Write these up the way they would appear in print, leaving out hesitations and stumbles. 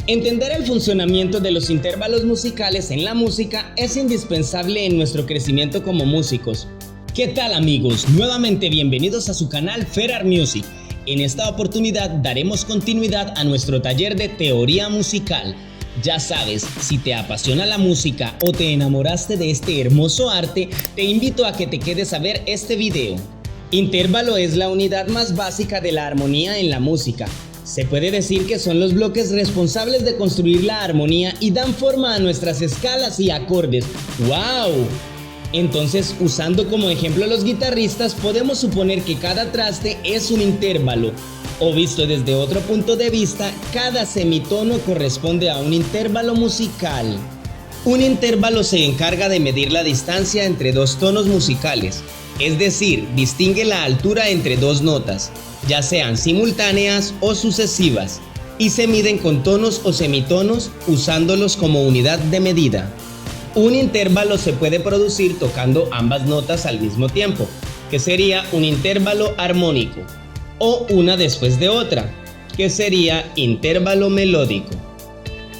Entender el funcionamiento de los intervalos musicales en la música es indispensable en nuestro crecimiento como músicos. ¿Qué tal, amigos? Nuevamente bienvenidos a su canal Ferar Music. En esta oportunidad daremos continuidad a nuestro taller de teoría musical. Ya sabes, si te apasiona la música o te enamoraste de este hermoso arte, te invito a que te quedes a ver este video. Intervalo es la unidad más básica de la armonía en la música. Se puede decir que son los bloques responsables de construir la armonía y dan forma a nuestras escalas y acordes. ¡Wow! Entonces, usando como ejemplo a los guitarristas, podemos suponer que cada traste es un intervalo. O visto desde otro punto de vista, cada semitono corresponde a un intervalo musical. Un intervalo se encarga de medir la distancia entre dos tonos musicales, es decir, distingue la altura entre dos notas, ya sean simultáneas o sucesivas, y se miden con tonos o semitonos usándolos como unidad de medida. Un intervalo se puede producir tocando ambas notas al mismo tiempo, que sería un intervalo armónico, o una después de otra, que sería intervalo melódico.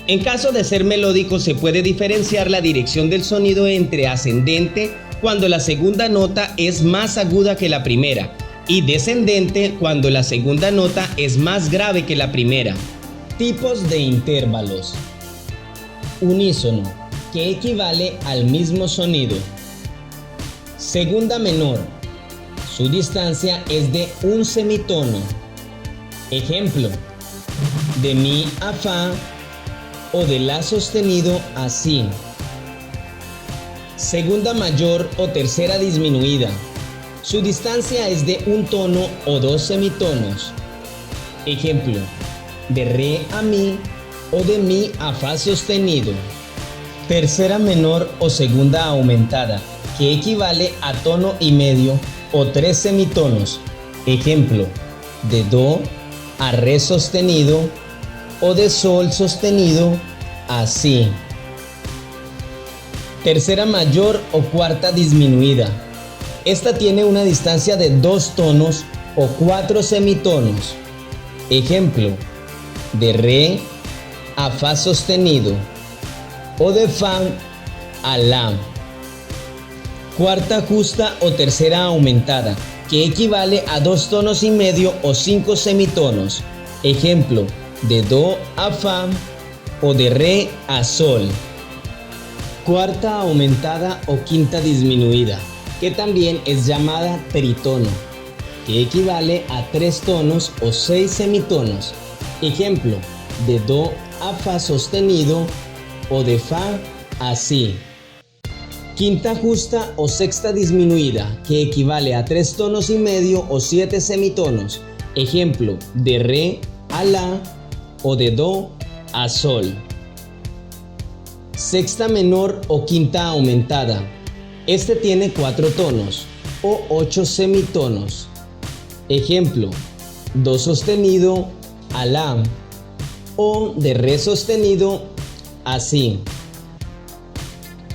En caso de ser melódico, se puede diferenciar la dirección del sonido entre ascendente cuando la segunda nota es más aguda que la primera, y descendente cuando la segunda nota es más grave que la primera. Tipos de intervalos. Unísono, que equivale al mismo sonido. Segunda menor, su distancia es de un semitono. Ejemplo, de mi a fa o de la sostenido a si. Segunda mayor o tercera disminuida. Su distancia es de un tono o dos semitonos. Ejemplo, de re a mi o de mi a fa sostenido. Tercera menor o segunda aumentada, que equivale a tono y medio o tres semitonos. Ejemplo, de do a re sostenido o de sol sostenido a si. Tercera mayor o cuarta disminuida. Esta tiene una distancia de dos tonos o cuatro semitonos. Ejemplo, de re a fa sostenido o de fa a la. Cuarta justa o tercera aumentada, que equivale a dos tonos y medio o cinco semitonos. Ejemplo, de do a fa o de re a sol. Cuarta aumentada o quinta disminuida, que también es llamada tritono, que equivale a tres tonos o seis semitonos. Ejemplo, de do a fa sostenido o de fa a si. Quinta justa o sexta disminuida, que equivale a tres tonos y medio o siete semitonos. Ejemplo, de re a la o de do a sol. Sexta menor o quinta aumentada. Este tiene cuatro tonos o ocho semitonos. Ejemplo, do sostenido a la o de re sostenido a si.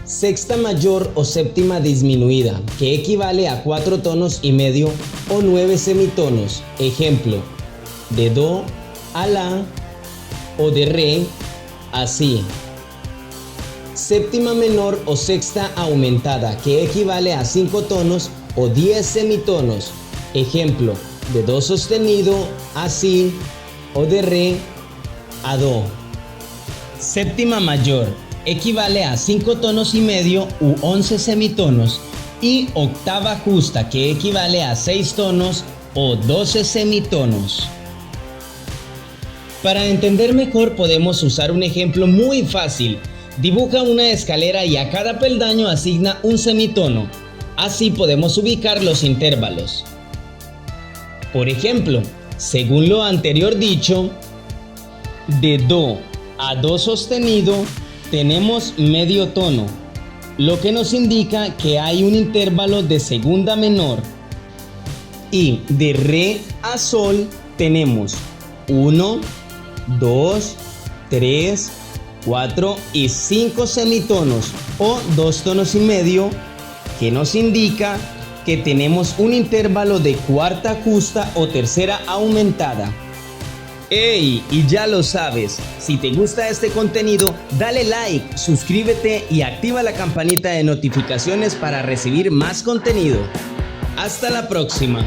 Sexta mayor o séptima disminuida, que equivale a cuatro tonos y medio o nueve semitonos. Ejemplo, de do a la o de re a si. Séptima menor o sexta aumentada, que equivale a 5 tonos o 10 semitonos. Ejemplo, de do sostenido a si o de re a do. Séptima mayor equivale a 5 tonos y medio u 11 semitonos. Y octava justa, que equivale a 6 tonos o 12 semitonos. Para entender mejor podemos usar un ejemplo muy fácil. Dibuja una escalera y a cada peldaño asigna un semitono. Así podemos ubicar los intervalos. Por ejemplo, según lo anterior dicho, de do a do sostenido tenemos medio tono, lo que nos indica que hay un intervalo de segunda menor. Y de re a sol tenemos 1, 2, 3, 4 y 5 semitonos o 2 tonos y medio, que nos indica que tenemos un intervalo de cuarta justa o tercera aumentada. ¡Ey! Y ya lo sabes, si te gusta este contenido, dale like, suscríbete y activa la campanita de notificaciones para recibir más contenido. Hasta la próxima.